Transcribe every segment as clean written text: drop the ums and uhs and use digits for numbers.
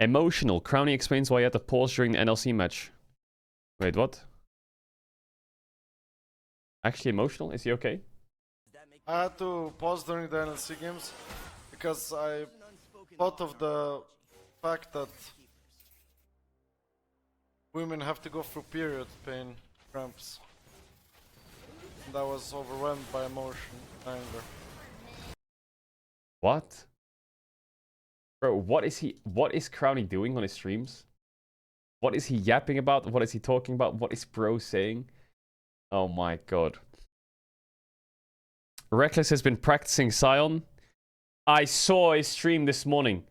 Emotional. Crowny explains why he had to pause during the NLC match. Wait, what? Actually emotional? Is he okay? I had to pause during the NLC games because I thought of the fact that women have to go through period pain cramps. And I was overwhelmed by emotion and anger. What? Bro, what is Crowny doing on his streams? What is he yapping about? What is he talking about? What is bro saying? Oh my god. Reckless has been practicing Scion. I saw his stream this morning.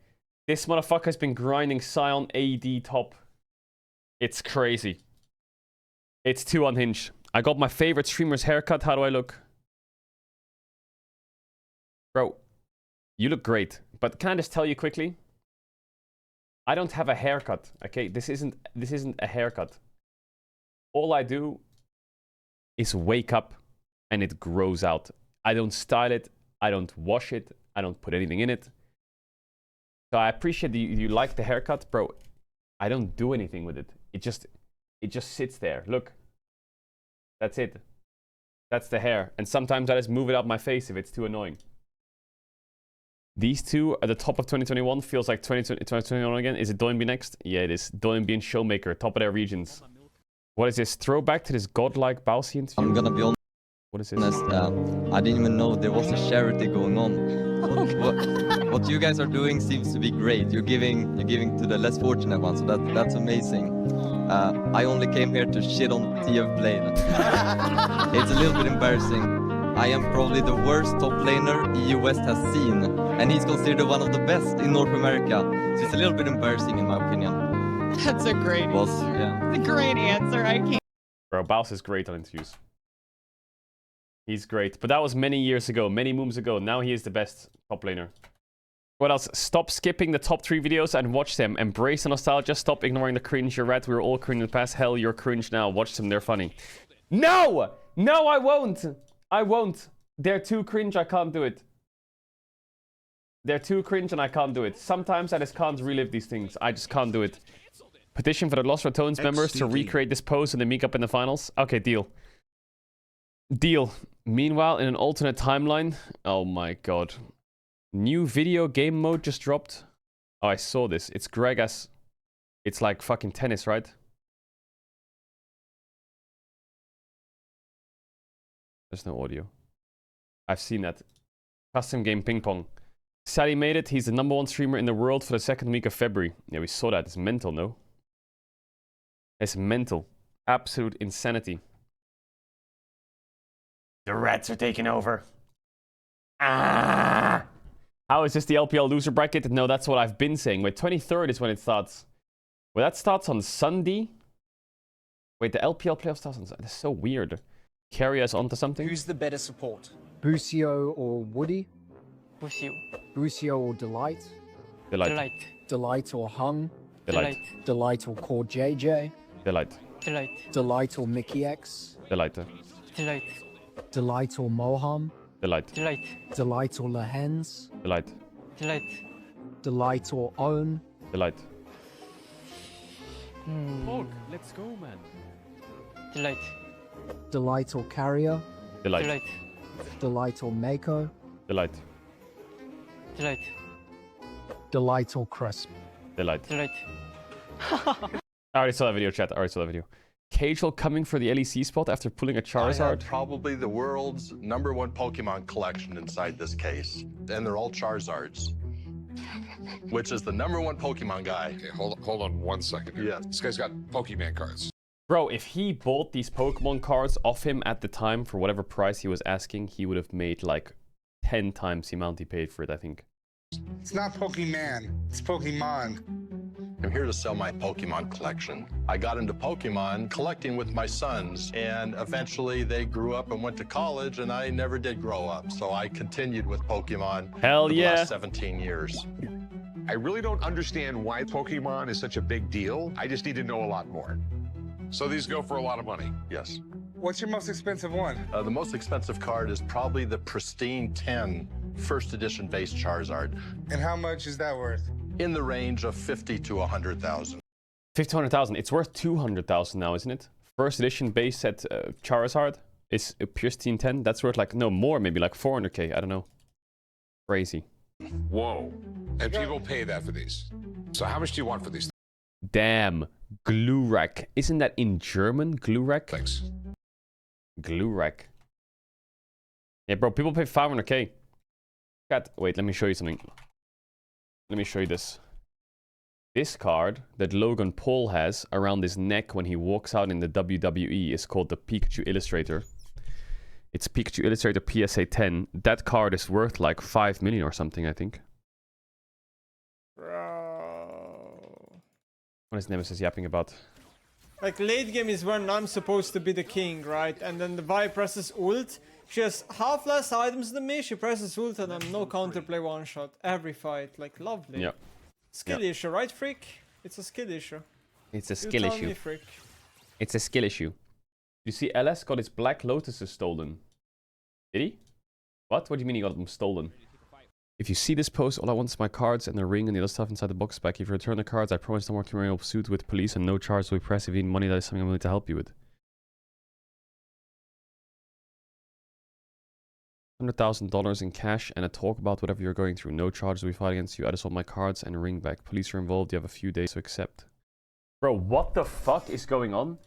This motherfucker has been grinding Scion AD top. It's crazy. It's too unhinged. I got my favorite streamer's haircut. How do I look? Bro, you look great. But can I just tell you quickly? I don't have a haircut, okay? This isn't a haircut. All I do is wake up and it grows out. I don't style it. I don't wash it. I don't put anything in it. So I appreciate you like the haircut, bro. I don't do anything with it. It just sits there. Look. That's it. That's the hair. And sometimes I just move it up my face if it's too annoying. These two are the top of 2021. Feels like 2021 again. Is it Doinby next? Yeah, it is. Doinby and Showmaker, top of their regions. What is this? Throwback to this godlike Bowsy interview? I'm gonna be honest. What is this? I didn't even know there was a charity going on. What you guys are doing seems to be great. You're giving to the less fortunate ones, so that's amazing. I only came here to shit on TF Blade. It's a little bit embarrassing. I am probably the worst top laner EU West has seen, and he's considered one of the best in North America. So it's a little bit embarrassing in my opinion. That's a great answer. Yeah. It's a great answer. I can't. Bro, Baus is great on interviews. He's great. But that was many years ago, many moons ago. Now he is the best top laner. What else? Stop skipping the top 3 videos and watch them. Embrace the nostalgia. Stop ignoring the cringe. You're right. We were all cringe in the past. Hell, you're cringe now. Watch them. They're funny. No! No, I won't. I won't. They're too cringe. I can't do it. They're too cringe and I can't do it. Sometimes I just can't relive these things. I just can't do it. Petition for the Lost Ratones members to recreate this pose and they meet up in the finals. Okay, deal. Deal. Meanwhile, in an alternate timeline... Oh my god. New video game mode just dropped. Oh, I saw this. It's Gregas. It's like fucking tennis, right? There's no audio. I've seen that. Custom game ping pong. Sally made it. He's the #1 streamer in the world for the 2nd week of February. Yeah, we saw that. It's mental, no? It's mental. Absolute insanity. The rats are taking over. Ah! How is this the LPL loser bracket? No, that's what I've been saying. Wait, 23rd is when it starts. Well, that starts on Sunday. Wait, the LPL playoff starts on Sunday. That's so weird. Carry us onto something? Who's the better support? Busio or Woody? Busio. Busio or Delight? Delight. Delight or Hung? Delight. Delight or Core JJ? Delight. Delight or Mickey X? Delight. Delight or Moham? Delight. Delight or Lahens? Delight. Delight or Own? Delight. Let's go, man. Delight or Carrier? Delight. Delight or Mako? Delight. Delight or Crisp? Delight. I already saw that video, chat. I already saw that video. Caedrel coming for the LEC spot after pulling a Charizard. I have probably the world's #1 Pokemon collection inside this case. And they're all Charizards. Which is the #1 Pokemon guy. Okay, hold on 1 second here. Yeah. This guy's got Pokemon cards. Bro, if he bought these Pokemon cards off him at the time for whatever price he was asking, he would have made like 10 times the amount he paid for it, I think. It's not Pokemon, it's Pokemon. I'm here to sell my Pokemon collection. I got into Pokemon collecting with my sons, and eventually they grew up and went to college, and I never did grow up. So I continued with Pokemon Hell for the yeah. last 17 years. I really don't understand why Pokemon is such a big deal. I just need to know a lot more. So these go for a lot of money? Yes. What's your most expensive one? The most expensive card is probably the Pristine 10 first edition base Charizard. And how much is that worth? in the range of 50 to 100,000. 100,000. It's worth 200,000 now, isn't it? First edition base set Charizard is a pristine 10. That's worth like, no, more, maybe like 400k. I don't know. Crazy. Whoa. And people pay that for these. So how much do you want for these Damn. Glurak. Isn't that in German? Glurak? things? Glurak. Yeah, bro, people pay 500k. Wait, let me show you something. Let me show you this. This card that Logan Paul has around his neck when he walks out in the WWE is called the Pikachu Illustrator. It's Pikachu Illustrator PSA 10. That card is worth like 5 million or something, I think. Bro. What is Nemesis yapping about? Like, late game is when I'm supposed to be the king, right? And then the Vi presses ult. She has half less items than me. She presses ult and I'm no counterplay one shot. Every fight. Like, lovely. Yeah. Skill issue, right, Freak? It's a skill issue. It's a You skill tell issue. me, Freak. It's a skill issue. You see, LS got his Black Lotuses stolen. Did he? What? What do you mean he got them stolen? If you see this post, all I want is my cards and the ring and the other stuff inside the box back. If you return the cards, I promise no more criminal pursuit with police and no charge will be pressed if you need money. That is something I'm willing to help you with. $100,000 in cash and a talk about whatever you're going through. No charges will be filed against you. I just want my cards and a ring back. Police are involved. You have a few days to accept. Bro, what the fuck is going on?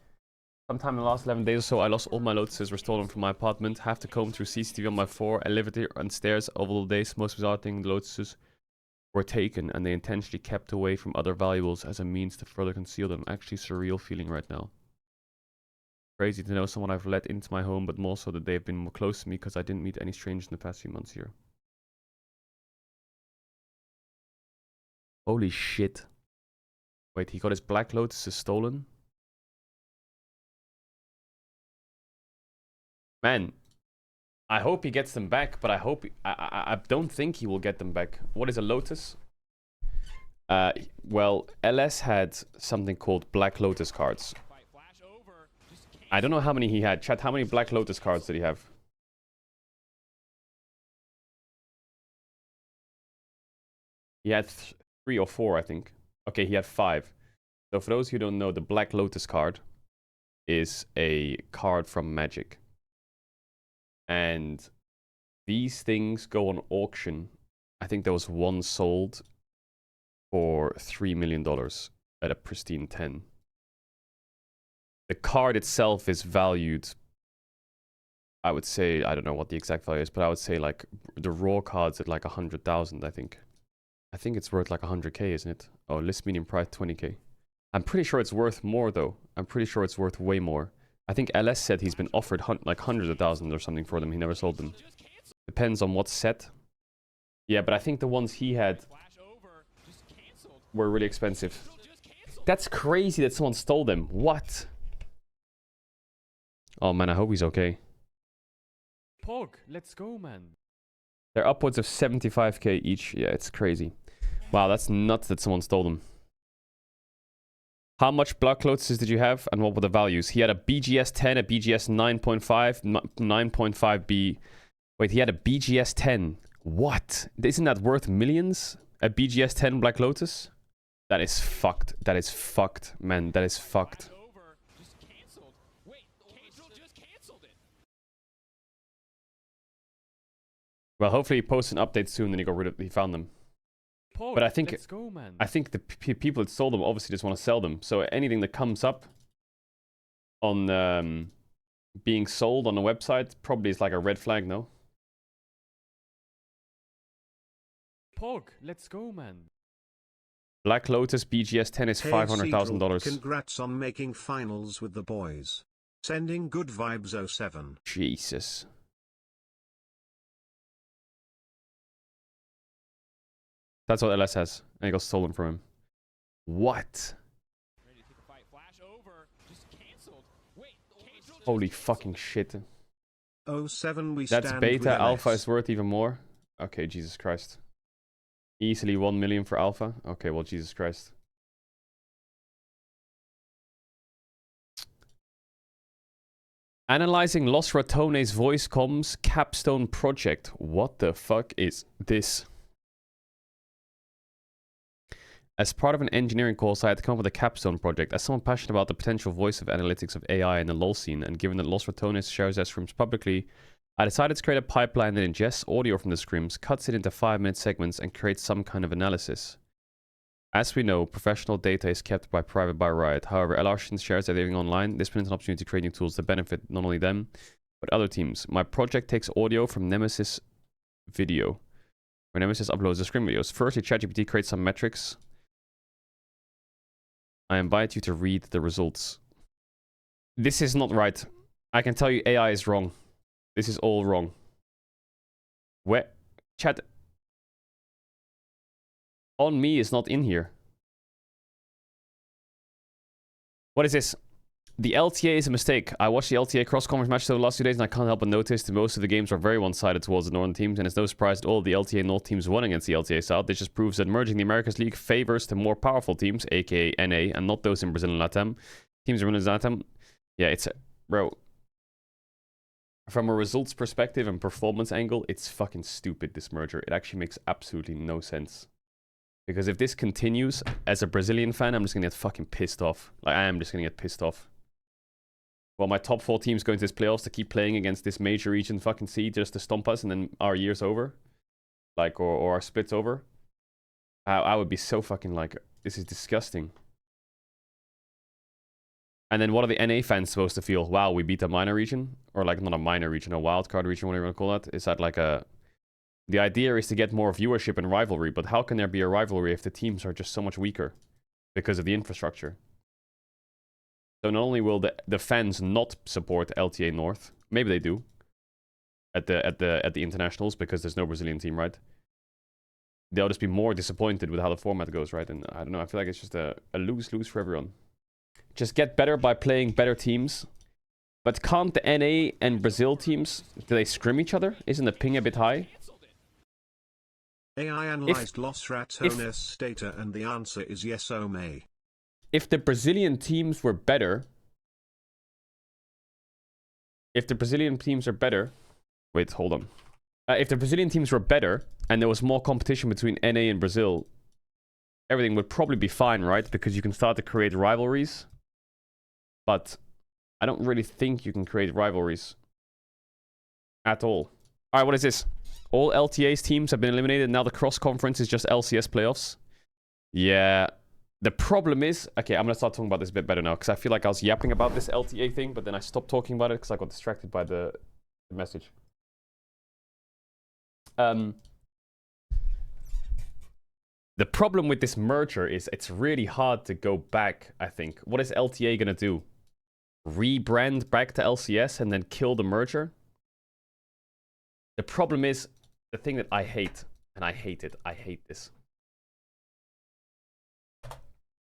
Sometime in the last 11 days or so, I lost all my Lotuses were stolen from my apartment. Have to comb through CCTV on my floor, elevator and stairs of all the days. Most bizarre thing, the Lotuses were taken and they intentionally kept away from other valuables as a means to further conceal them. Actually surreal feeling right now. Crazy to know someone I've let into my home, but more so that they've been more close to me because I didn't meet any strangers in the past few months here. Holy shit. Wait, he got his Black Lotuses stolen? Man, I hope he gets them back, but I don't think he will get them back. What is a Lotus? Well, LS had something called Black Lotus cards. I don't know how many he had. Chat, how many Black Lotus cards did he have? He had 3 or 4, I think. Okay, he had 5. So for those who don't know, the Black Lotus card is a card from Magic. And these things go on auction. I think there was one sold for $3 million at a pristine 10. The card itself is valued, I would say, I don't know what the exact value is, but I would say like the raw cards at like 100,000, I think. I think it's worth like 100k, isn't it? Oh, list median price 20k. I'm pretty sure it's worth more though. I'm pretty sure it's worth way more. I think LS said he's been offered like hundreds of thousands or something for them. He never sold them. Depends on what set. Yeah, but I think the ones he had were really expensive. That's crazy that someone stole them. What? Oh man, I hope he's okay. Pog, let's go, man. They're upwards of 75k each. Yeah, it's crazy. Wow, that's nuts that someone stole them. How much Black Lotuses did you have and what were the values? He had a BGS 10, a BGS 9.5, 9.5B. Wait, he had a BGS 10. What? Isn't that worth millions? A BGS 10 Black Lotus? That is fucked. That is fucked, man. That is fucked. Well, hopefully he posts an update soon and he found them. Pog, But I think let's go, man. I think the people that sold them obviously just want to sell them. So anything that comes up on being sold on the website probably is like a red flag, no? Pog, let's go, man. Black Lotus BGS 10 is $500,000. Congrats on making finals with the boys. Sending good vibes 07. Jesus. That's what LS has. And it got stolen from him. What? Holy fucking shit. 07 we That's stand beta. with Alpha LS. is worth even more. Okay, Jesus Christ. Easily 1 million for Alpha. Okay, well, Jesus Christ. Analyzing Los Ratones voice comms capstone project. What the fuck is this? As part of an engineering course, I had to come up with a capstone project. As someone passionate about the potential voice of analytics of AI in the LoL scene, and given that Los Ratones shares their scrims publicly, I decided to create a pipeline that ingests audio from the scrims, cuts it into 5-minute segments, and creates some kind of analysis. As we know, professional data is kept private by Riot. However, LR shares everything online. This presents an opportunity to create new tools that benefit not only them, but other teams. My project takes audio from Nemesis video, where Nemesis uploads the scrim videos. Firstly, ChatGPT creates some metrics. I invite you to read the results. This is not right. I can tell you AI is wrong. This is all wrong. Where? Chat. On me is not in here. What is this? The LTA is a mistake. I watched the LTA cross-conference match over the last 2 days and I can't help but notice that most of the games are very one-sided towards the northern teams, and it's no surprise that all the LTA North teams won against the LTA South. This just proves that merging the Americas League favors the more powerful teams, aka NA, and not those in Brazil and LATAM. Teams in Brazil and LATAM, yeah, it's... Bro. From a results perspective and performance angle, it's fucking stupid, this merger. It actually makes absolutely no sense. Because if this continues, as a Brazilian fan, I'm just gonna get fucking pissed off. Like, I am just gonna get pissed off. Well, my top 4 teams going to this playoffs to keep playing against this major region fucking seed just to stomp us and then our year's over. Like, or our split's over. I would be so fucking like, this is disgusting. And then what are the NA fans supposed to feel? Wow, we beat a minor region? Or like, not a minor region, a wildcard region, whatever you want to call that. Is that like a... The idea is to get more viewership and rivalry, but how can there be a rivalry if the teams are just so much weaker? Because of the infrastructure. So not only will the fans not support LTA North, maybe they do, at the internationals because there's no Brazilian team, right? They'll just be more disappointed with how the format goes, right? And I don't know, I feel like it's just a lose-lose for everyone. Just get better by playing better teams. But can't the NA and Brazil teams, do they scrim each other? Isn't the ping a bit high? AI analyzed Los Ratones data and the answer is yes, oh may. If the Brazilian teams were better... If the Brazilian teams are better... Wait, hold on. If the Brazilian teams were better, and there was more competition between NA and Brazil, everything would probably be fine, right? Because you can start to create rivalries. But I don't really think you can create rivalries. At all. Alright, what is this? All LTA's teams have been eliminated, now the cross-conference is just LCS playoffs. Yeah... The problem is, okay, I'm gonna start talking about this a bit better now, because I feel like I was yapping about this LTA thing, but then I stopped talking about it because I got distracted by the message. The problem with this merger is it's really hard to go back, I think. What is LTA gonna do? Rebrand back to LCS and then kill the merger? The problem is, the thing that I hate, and I hate it, I hate this.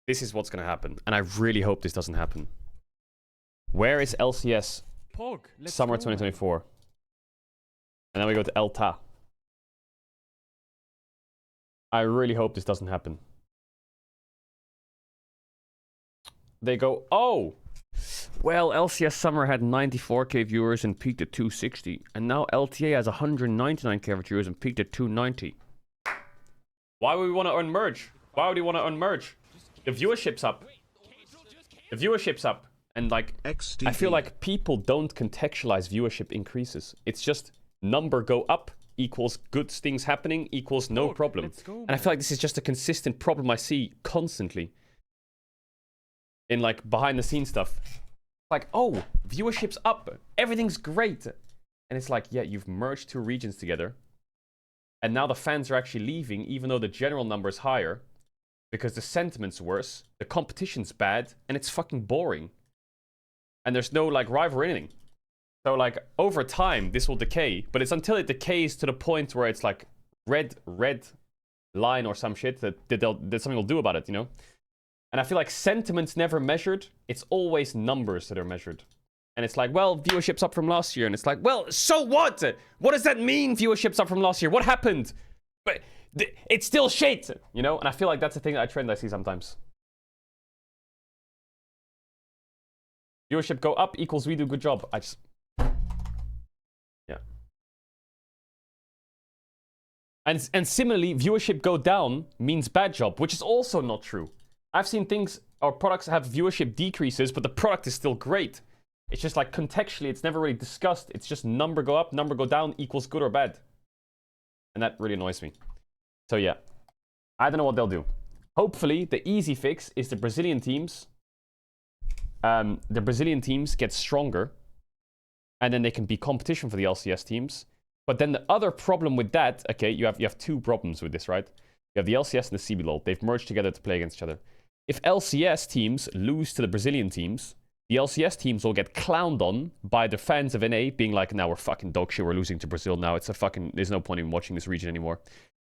This is what's going to happen, and I really hope this doesn't happen. Where is LCS? Summer 2024. And then we go to LTA. I really hope this doesn't happen. They go, oh! Well, LCS Summer had 94k viewers and peaked at 260. And now LTA has 199k viewers and peaked at 290. Why would we want to unmerge? Why would we want to unmerge? The viewership's up. The viewership's up. And like, I feel like people don't contextualize viewership increases. It's just number go up equals good things happening equals no problem. And I feel like this is just a consistent problem I see constantly. In like behind the scenes stuff. Like, oh, viewership's up. Everything's great. And it's like, yeah, you've merged 2 regions together. And now the fans are actually leaving even though the general number is higher. Because the sentiment's worse, the competition's bad, and it's fucking boring. And there's no, like, rival or anything. So, like, over time, this will decay. But it's until it decays to the point where it's, like, red line or some shit that something will do about it, you know? And I feel like sentiment's never measured. It's always numbers that are measured. And it's like, well, viewership's up from last year. And it's like, well, so what? What does that mean, viewership's up from last year? What happened? But... it's still shit, you know? And I feel like that's a thing, that trend I see sometimes. Viewership go up equals we do good job. I just... Yeah. And similarly, viewership go down means bad job, which is also not true. I've seen things or products have viewership decreases, but the product is still great. It's just like contextually, it's never really discussed. It's just number go up, number go down equals good or bad. And that really annoys me. So yeah, I don't know what they'll do. Hopefully, the easy fix is the Brazilian teams. The Brazilian teams get stronger, and then they can be competition for the LCS teams. But then the other problem with that, okay, you have two problems with this, right? You have the LCS and the CBLOL. They've merged together to play against each other. If LCS teams lose to the Brazilian teams, the LCS teams will get clowned on by the fans of NA, being like, now we're fucking dog shit, we're losing to Brazil now. There's no point in watching this region anymore.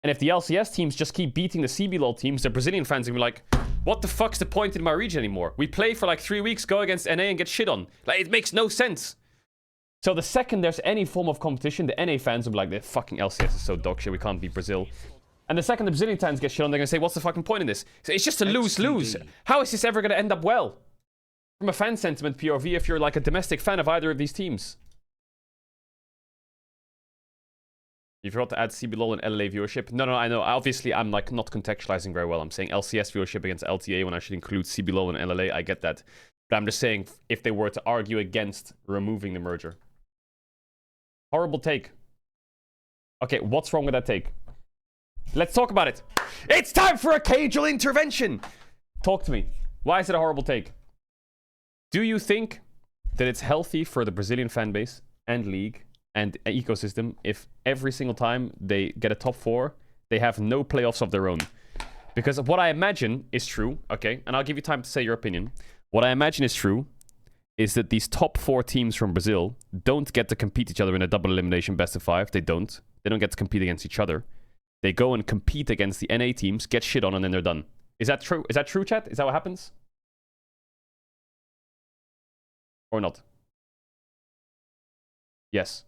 And if the LCS teams just keep beating the CBLOL teams, the Brazilian fans will be like, what the fuck's the point in my region anymore? We play for like 3 weeks, go against NA and get shit on. Like, it makes no sense. So the second there's any form of competition, the NA fans will be like, the fucking LCS is so dog shit, we can't beat Brazil. And the second the Brazilian fans get shit on, they're going to say, what's the fucking point in this? So it's just a lose-lose. How is this ever going to end up well? From a fan sentiment POV, if you're like a domestic fan of either of these teams. You forgot to add CBLOL and LLA viewership. No, I know. Obviously, I'm like not contextualizing very well. I'm saying LCS viewership against LTA when I should include CBLOL and LLA. I get that. But I'm just saying, if they were to argue against removing the merger. Horrible take. Okay, what's wrong with that take? Let's talk about it. It's time for a Caedrel intervention. Talk to me. Why is it a horrible take? Do you think that it's healthy for the Brazilian fan base and league and ecosystem if every single time they get a top 4, they have no playoffs of their own? Because what I imagine is true, okay, and I'll give you time to say your opinion. What I imagine is true is that these top 4 teams from Brazil don't get to compete each other in a double elimination best of 5. They don't get to compete against each other. They go and compete against the NA teams, get shit on, and then they're done. Is that true? Is that true, chat? Is that what happens? Or not? Yes.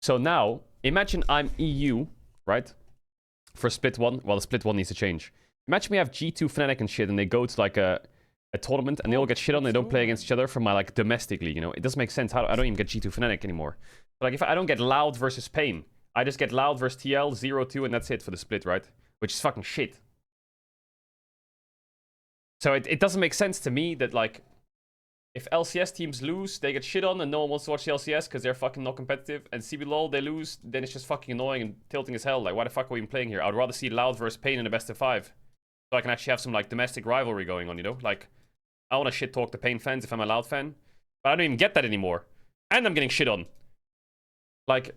So now, imagine I'm EU, right? For split 1. Well, the split 1 needs to change. Imagine we have G2 Fnatic and shit, and they go to like a tournament, and they all get shit on, they don't play against each other from my like domestic league, you know? It doesn't make sense. I don't even get G2 Fnatic anymore. But like if I don't get Loud versus Pain, I just get Loud versus TL, 0-2, and that's it for the split, right? Which is fucking shit. So it doesn't make sense to me that like, if LCS teams lose, they get shit on and no one wants to watch the LCS because they're fucking not competitive. And CBLOL, they lose, then it's just fucking annoying and tilting as hell. Like, why the fuck are we even playing here? I'd rather see Loud versus Pain in the best of 5. So I can actually have some like domestic rivalry going on, you know? Like, I want to shit talk the Pain fans if I'm a Loud fan. But I don't even get that anymore. And I'm getting shit on. Like...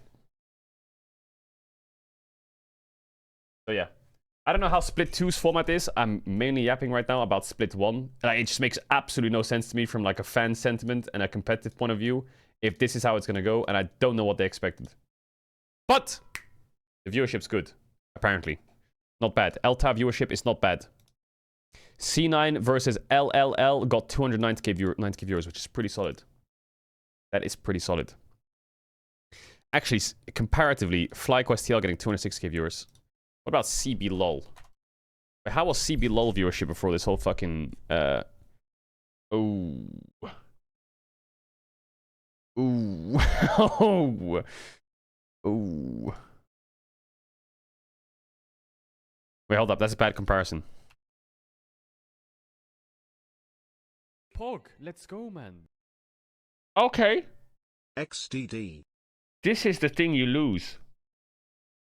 So yeah. I don't know how Split 2's format is. I'm mainly yapping right now about Split 1. Like, it just makes absolutely no sense to me from like a fan sentiment and a competitive point of view if this is how it's going to go, and I don't know what they expected. But the viewership's good, apparently. Not bad. LTA viewership is not bad. C9 versus LLL got 290k viewers, which is pretty solid. That is pretty solid. Actually, comparatively, FlyQuest TL getting 206k viewers. What about CBLOL? How was CBLOL viewership before this whole fucking... Oh. Ooh. Oh. Ooh. Wait, hold up. That's a bad comparison. Pog, let's go, man. Okay. XDD. This is the thing you lose.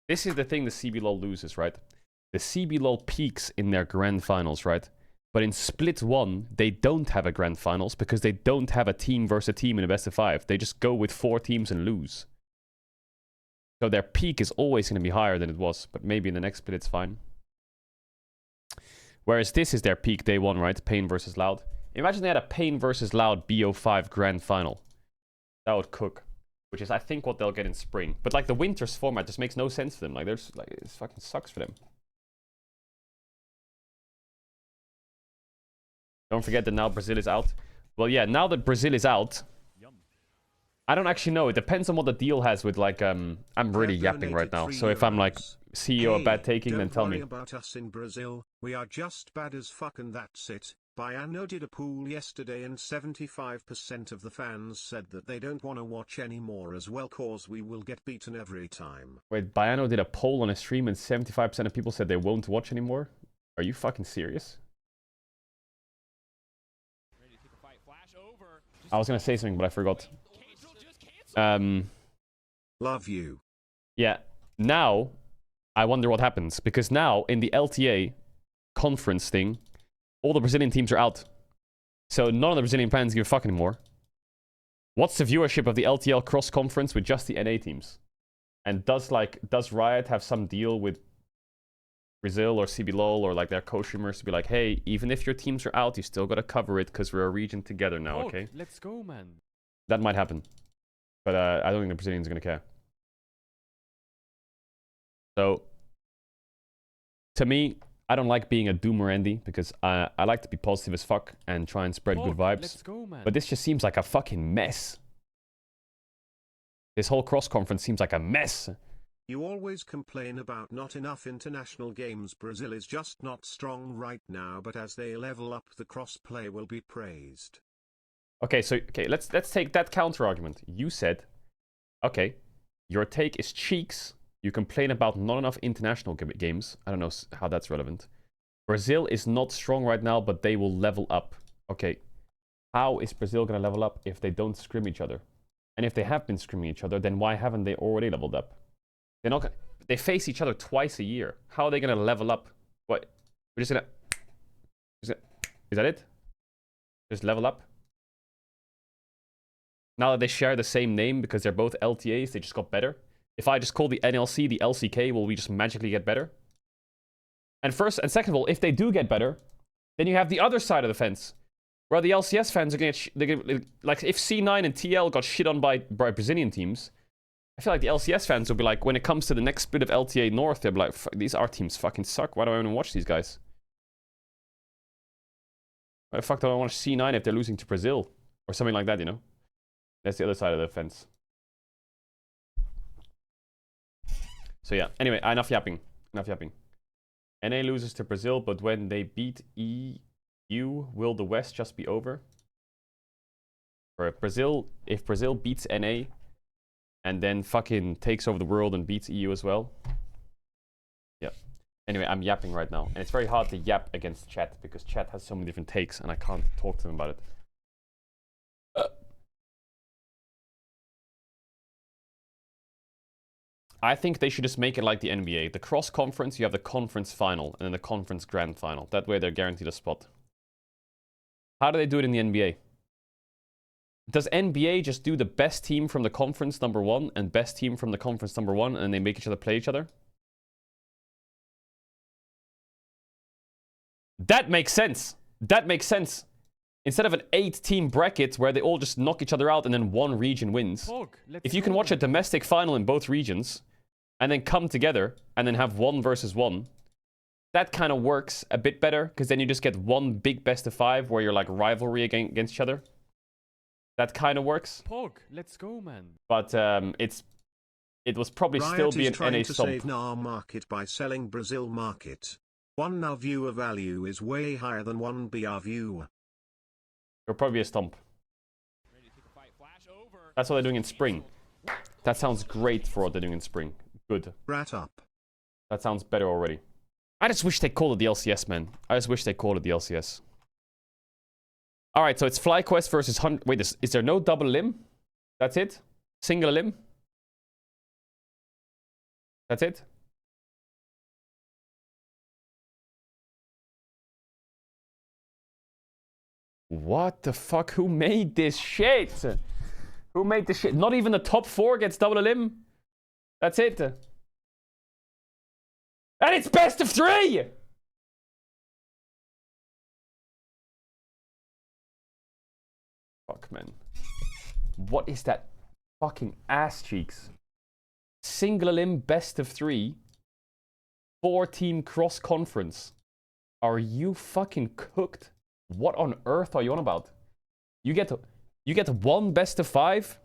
This is the thing the CBLOL loses, right? The CBLOL peaks in their grand finals, right? But in Split 1, they don't have a grand finals because they don't have a team versus a team in a best of 5. They just go with 4 teams and lose. So their peak is always going to be higher than it was, but maybe in the next split it's fine. Whereas this is their peak day 1, right? Pain versus Loud. Imagine they had a Pain versus Loud BO5 grand final. That would cook. Which is, I think, what they'll get in spring. But, like, the winter's format just makes no sense for them. Like, there's, like, it fucking sucks for them. Don't forget that now Brazil is out. Well, yeah, now that Brazil is out, I don't actually know. It depends on what the deal has with, like, I'm really yapping right now. So if I'm, like, CEO of bad taking, then tell me. Don't worry about us in Brazil. We are just bad as fuck and that's it. Biano did a poll yesterday and 75% of the fans said that they don't want to watch anymore as well cause we will get beaten every time. Wait, Biano did a poll on a stream and 75% of people said they won't watch anymore? Are you fucking serious? I was gonna say something, but I forgot. Love you. Yeah, now I wonder what happens. Because now, in the LTA conference thing, all the Brazilian teams are out. So none of the Brazilian fans give a fuck anymore. What's the viewership of the LTL cross-conference with just the NA teams? And does Riot have some deal with Brazil or CBLOL or like their co-streamers to be like, hey, even if your teams are out, you still gotta cover it because we're a region together now, okay? Let's go, man. That might happen. But I don't think the Brazilians are gonna care. So, to me, I don't like being a doomer, Andy, because I like to be positive as fuck and try and spread good vibes. Let's go, man. But this just seems like a fucking mess. This whole cross-conference seems like a mess. You always complain about not enough international games. Brazil is just not strong right now, but as they level up, the cross-play will be praised. Okay, so let's take that counter-argument. You said, okay, your take is cheeks. You complain about not enough international games. I don't know how that's relevant. Brazil is not strong right now, but they will level up. Okay, how is Brazil going to level up if they don't scrim each other? And if they have been scrimming each other, then why haven't they already leveled up? They're not. They face each other twice a year. How are they going to level up? What? We're just going to... Is that it? Just level up? Now that they share the same name because they're both LTAs, they just got better? If I just call the NLC the LCK, will we just magically get better? And first and second of all, if they do get better, then you have the other side of the fence, where the LCS fans are going to like, if C9 and TL got shit on by Brazilian teams, I feel like the LCS fans will be like, when it comes to the next split of LTA North, they'll be like, these our teams fucking suck. Why do I even watch these guys? Why the fuck do I watch C9 if they're losing to Brazil? Or something like that, you know? That's the other side of the fence. So yeah, anyway, enough yapping. Enough yapping. NA loses to Brazil, but when they beat EU, will the West just be over? Or if Brazil beats NA and then fucking takes over the world and beats EU as well. Yeah. Anyway, I'm yapping right now. And it's very hard to yap against chat because chat has so many different takes and I can't talk to them about it. I think they should just make it like the NBA. The cross-conference, you have the conference final, and then the conference grand final. That way they're guaranteed a spot. How do they do it in the NBA? Does NBA just do the best team from the conference number 1 and best team from the conference number 1, and they make each other play each other? That makes sense. That makes sense. Instead of an 8-team bracket where they all just knock each other out and then one region wins. If you can watch a domestic final in both regions and then come together and then have 1 versus 1, that kind of works a bit better because then you just get one big best of 5 where you're like rivalry against each other. That kind of works. Let's go, man. But it was probably Riot still be an trying NA to stomp. save NAR market by selling Brazil market. 1 NAR viewer value is way higher than 1 BR viewer. It'll probably be a stomp. That's what they're doing in spring. That sounds great for what they're doing in spring. Good. Rat up. That sounds better already. I just wish they called it the LCS, man. I just wish they called it the LCS. Alright, so it's FlyQuest versus 100... Wait, is there no double limb? That's it? Single limb? That's it? What the fuck? Who made this shit? Who made this shit? Not even the top 4 gets double a limb? That's it. And it's best of 3! Fuck, man. What is that fucking ass cheeks? Single limb best of 3. 4-team cross conference. Are you fucking cooked? What on earth are you on about? You get 1 best of 5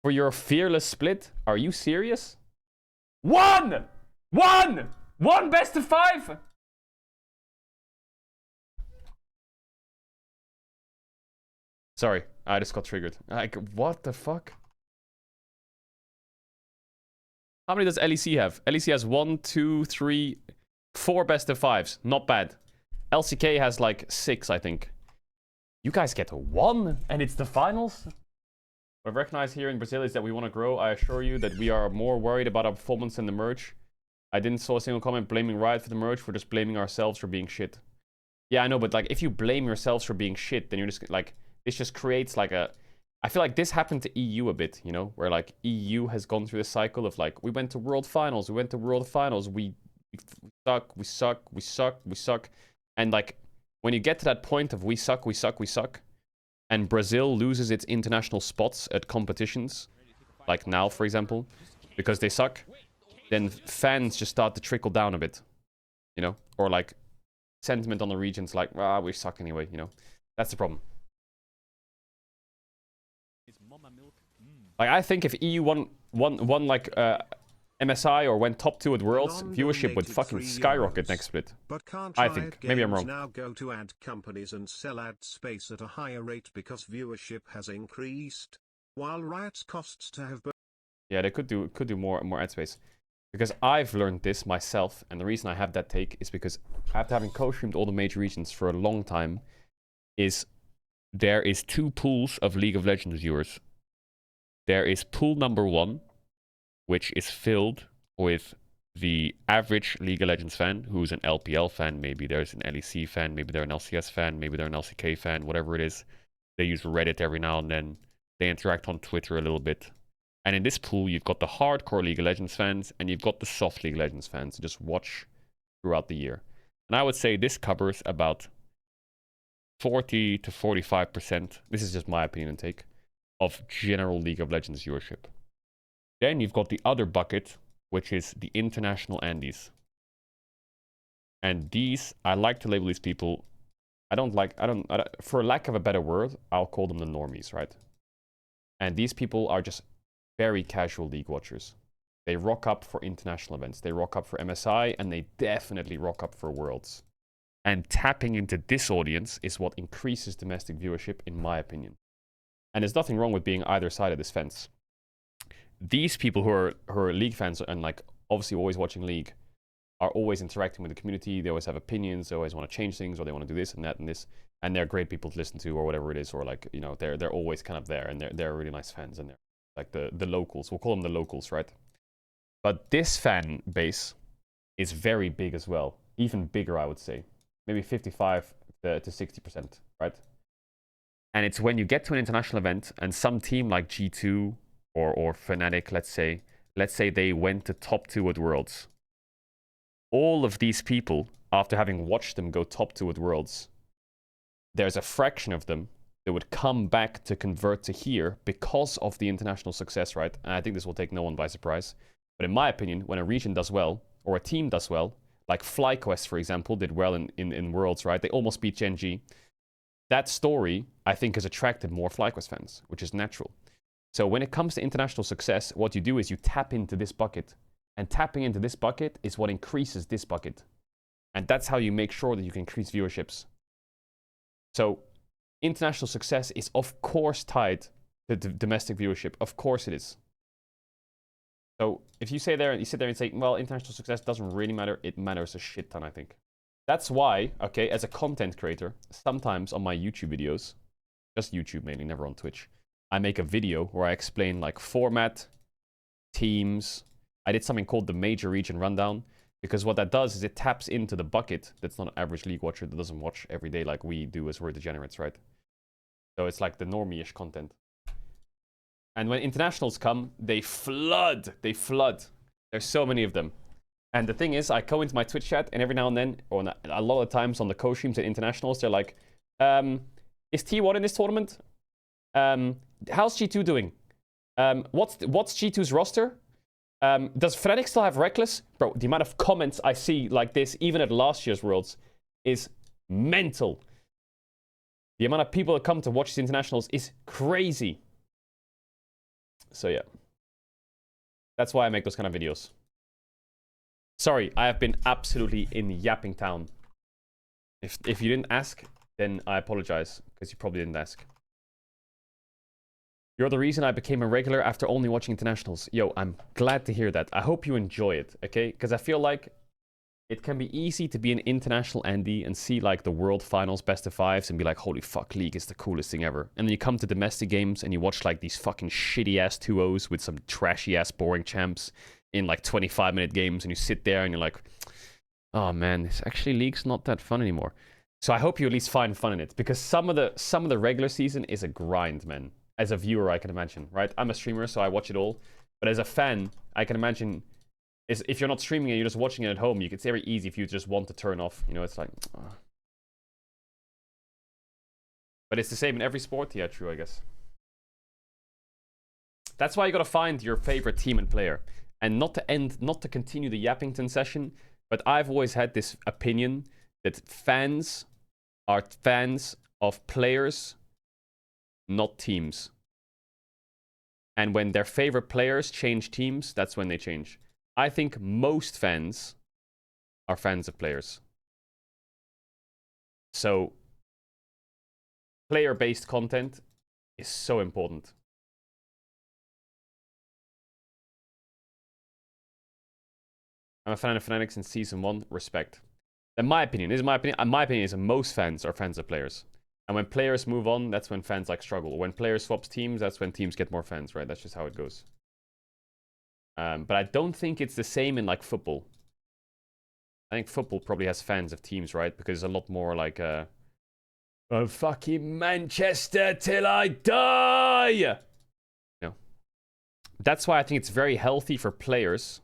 for your fearless split? Are you serious? 1 best of 5! Sorry, I just got triggered. Like, what the fuck? How many does LEC have? LEC has 1, 2, 3, 4 best of 5s. Not bad. LCK has like 6, I think. You guys get 1 and it's the finals? What I recognize here in Brazil is that we want to grow. I assure you that we are more worried about our performance than the merge. I didn't saw a single comment blaming Riot for the merge. We're just blaming ourselves for being shit. Yeah, I know, but like if you blame yourselves for being shit, then you're just like, this just creates like a... I feel like this happened to EU a bit, you know? Where like EU has gone through this cycle of like, we went to World Finals, we suck, we suck, we suck, we suck. And like, when you get to that point of we suck, and Brazil loses its international spots at competitions, like now, for example, because they suck, then fans just start to trickle down a bit, you know? Or like, sentiment on the regions like, ah, we suck anyway, you know? That's the problem. Like, I think if EU won like MSI or went top 2 at Worlds, viewership would fucking skyrocket next split. But can't I think. Maybe I'm wrong. now go to ad companies and sell ad space at a higher rate because viewership has increased, while Riot's costs to have... Yeah, they could do more ad space. Because I've learned this myself, and the reason I have that take is because after having co-streamed all the major regions for a long time, is there is 2 pools of League of Legends viewers. There is pool number 1, which is filled with the average League of Legends fan, who's an LPL fan, maybe there's an LEC fan, maybe they're an LCS fan, maybe they're an LCK fan, whatever it is. They use Reddit every now and then. They interact on Twitter a little bit. And in this pool, you've got the hardcore League of Legends fans, and you've got the soft League of Legends fans who just watch throughout the year. And I would say this covers about 40 to 45%, this is just my opinion and take, of general League of Legends viewership. Then you've got the other bucket, which is the international Andes. And these, I like to label these people, for lack of a better word, I'll call them the normies, right? And these people are just very casual League watchers. They rock up for international events, they rock up for MSI, and they definitely rock up for Worlds. And tapping into this audience is what increases domestic viewership, in my opinion. And there's nothing wrong with being either side of this fence. These people who are League fans and like obviously always watching League are always interacting with the community. They always have opinions. They always want to change things, or they want to do this and that and this. And they're great people to listen to, or whatever it is. Or like, you know, they're always kind of there, and they're really nice fans, and they're like the locals. We'll call them the locals, right? But this fan base is very big as well, even bigger, I would say, maybe 55 to 60%, right? And it's when you get to an international event and some team like G2 or Fnatic, let's say they went to top 2 at Worlds. All of these people, after having watched them go top 2 at Worlds, there's a fraction of them that would come back to convert to here because of the international success, right? And I think this will take no one by surprise. But in my opinion, when a region does well, or a team does well, like FlyQuest, for example, did well in Worlds, right? They almost beat Gen G. That story, I think, has attracted more FlyQuest fans, which is natural. So when it comes to international success, what you do is you tap into this bucket. And tapping into this bucket is what increases this bucket. And that's how you make sure that you can increase viewerships. So international success is, of course, tied to domestic viewership. Of course it is. So if you sit there and say, well, international success doesn't really matter, it matters a shit ton, I think. That's why, okay, as a content creator, sometimes on my YouTube videos, just YouTube mainly, never on Twitch, I make a video where I explain like format, teams. I did something called the Major Region Rundown, because what that does is it taps into the bucket that's not an average League watcher that doesn't watch every day like we do as we're degenerates, right? So it's like the normie-ish content. And when internationals come, they flood. There's so many of them. And the thing is, I go into my Twitch chat, and every now and then, or a lot of times on the co-streams at internationals, they're like, is T1 in this tournament? How's G2 doing? What's G2's roster? Does Fnatic still have Reckless? Bro, the amount of comments I see like this, even at last year's Worlds, is mental. The amount of people that come to watch the internationals is crazy. So yeah. That's why I make those kind of videos. Sorry, I have been absolutely in yapping town. If you didn't ask, then I apologize, because you probably didn't ask. You're the reason I became a regular after only watching internationals. Yo, I'm glad to hear that. I hope you enjoy it, okay? Because I feel like it can be easy to be an international Andy and see like the world finals best of fives and be like, holy fuck, League is the coolest thing ever. And then you come to domestic games and you watch like these fucking shitty ass 2-0s with some trashy ass boring champs in like 25-minute games, and you sit there and you're like, oh man, this actually League's not that fun anymore. So I hope you at least find fun in it, because some of the regular season is a grind, man. As a viewer, I can imagine, right? I'm a streamer, so I watch it all. But as a fan, I can imagine, if you're not streaming and you're just watching it at home, it's very easy if you just want to turn off. You know, it's like... But it's the same in every sport? Yeah, true, I guess. That's why you gotta find your favorite team and player. And not to continue the Yappington session, but I've always had this opinion that fans are fans of players, not teams. And when their favorite players change teams, that's when they change. I think most fans are fans of players. So, player-based content is so important. I'm a fan of Fnatic since Season 1. Respect. In my opinion, this is my opinion. My opinion is that most fans are fans of players. And when players move on, that's when fans like struggle. When players swaps teams, that's when teams get more fans, right? That's just how it goes. But I don't think it's the same in like football. I think football probably has fans of teams, right? Because it's a lot more like fucking Manchester till I die. No. That's why I think it's very healthy for players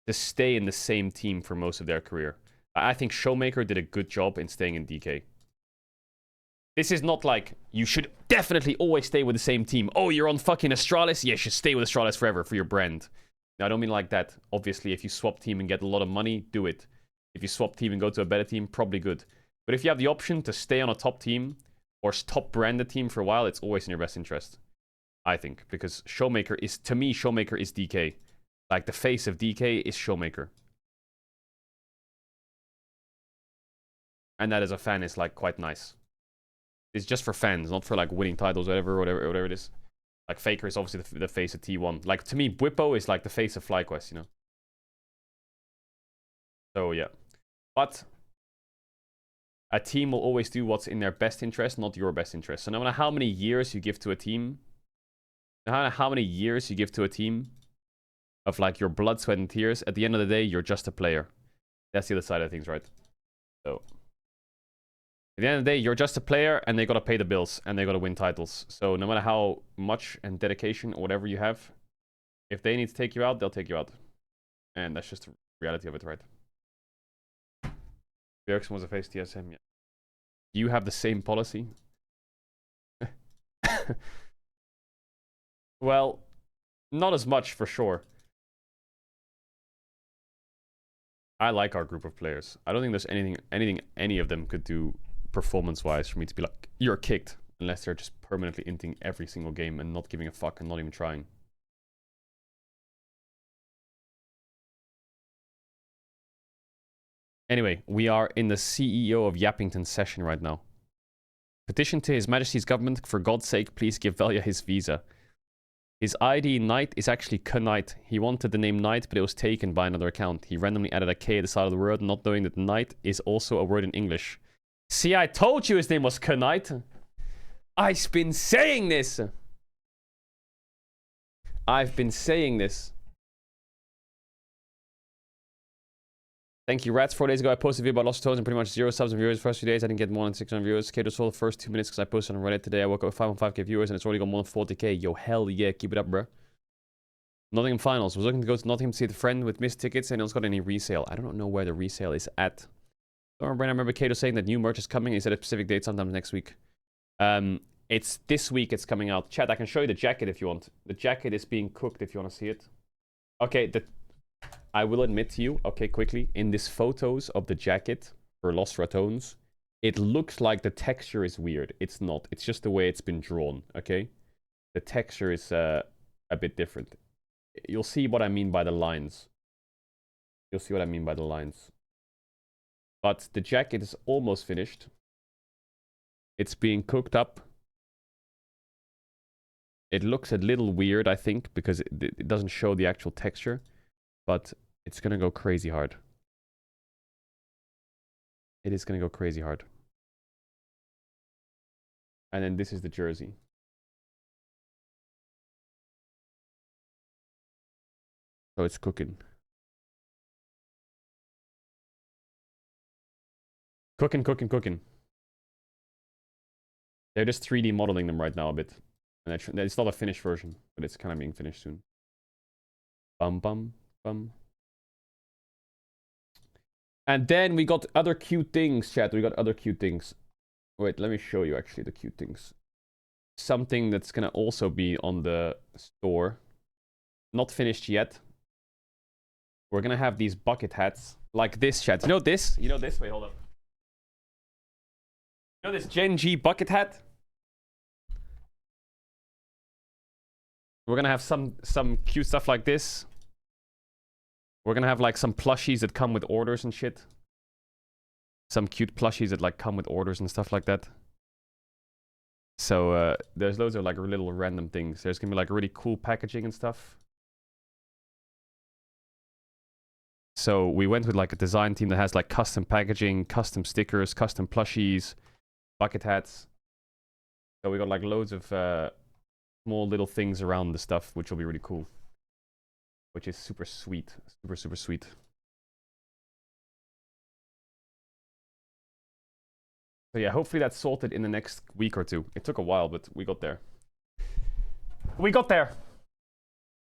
to stay in the same team for most of their career. I think Showmaker did a good job in staying in DK. This is not like, you should definitely always stay with the same team. Oh, you're on fucking Astralis? Yeah, you should stay with Astralis forever for your brand. No, I don't mean like that. Obviously, if you swap team and get a lot of money, do it. If you swap team and go to a better team, probably good. But if you have the option to stay on a top team or top branded team for a while, it's always in your best interest. I think. Because Showmaker is, to me, Showmaker is DK. Like, the face of DK is Showmaker. And that as a fan is, like, quite nice. It's just for fans, not for, like, winning titles, whatever it is. Like, Faker is obviously the face of T1. Like, to me, Bwipo is, like, the face of FlyQuest, you know? So, yeah. But a team will always do what's in their best interest, not your best interest. So no matter how many years you give to a team, no matter how many years you give to a team of, like, your blood, sweat, and tears, at the end of the day, you're just a player. That's the other side of things, right? So... at the end of the day, you're just a player, and they gotta pay the bills, and they gotta win titles. So no matter how much and dedication or whatever you have, if they need to take you out, they'll take you out. And that's just the reality of it, right? Bjergsen was a face TSM, yeah. Do you have the same policy? Well, not as much for sure. I like our group of players. I don't think there's anything any of them could do performance-wise for me to be like, you're kicked, unless they're just permanently inting every single game and not giving a fuck and not even trying. Anyway, we are in the CEO of Yappington session right now. Petition to His Majesty's government, for God's sake, please give Velia his visa. His ID Knight is actually Knight. He wanted the name Knight, but it was taken by another account. He randomly added a K at the side of the word, not knowing that Knight is also a word in English. See, I told you his name was Knight. I've been saying this. I've been saying this. Thank you, Rats. 4 days ago, I posted a video about Lost Tones and pretty much 0 subs and viewers. The first few days, I didn't get more than 600 viewers. Caedrel sold the first 2 minutes because I posted on Reddit today. I woke up with 5.5k viewers and it's already got more than 40k. Yo, hell yeah, keep it up, bro. Nottingham Finals. Was looking to go to Nottingham to see the friend with missed tickets and it's got any resale. I don't know where the resale is at. I remember Caedrel saying that new merch is coming. He said a specific date sometime next week. It's this week it's coming out. Chat, I can show you the jacket if you want. The jacket is being cooked if you want to see it. Okay, I will admit to you, okay, quickly, in these photos of the jacket for Lost Ratones, it looks like the texture is weird. It's not. It's just the way it's been drawn, okay? The texture is a bit different. You'll see what I mean by the lines. You'll see what I mean by the lines. But the jacket is almost finished. It's being cooked up. It looks a little weird, I think, because it doesn't show the actual texture, but it's gonna go crazy hard. It is gonna go crazy hard. And then this is the jersey. So it's cooking. Cooking, cooking, cooking. They're just 3D modeling them right now a bit. And it's not a finished version, but it's kind of being finished soon. Bum, bum, bum. And then we got other cute things, chat. We got other cute things. Wait, let me show you actually the cute things. Something that's gonna also be on the store. Not finished yet. We're gonna have these bucket hats. Like this, chat. You know this? You know this? Wait, hold up. You know this Gen G bucket hat? We're gonna have some cute stuff like this. We're gonna have like some plushies that come with orders and shit. Some cute plushies that like come with orders and stuff like that. So there's loads of like little random things. There's gonna be like really cool packaging and stuff. So we went with like a design team that has like custom packaging, custom stickers, custom plushies, bucket hats. So we got like loads of small little things around the stuff, which will be really cool. Which is super sweet. Super, super sweet. So yeah, hopefully that's sorted in the next week or two. It took a while, but we got there. We got there!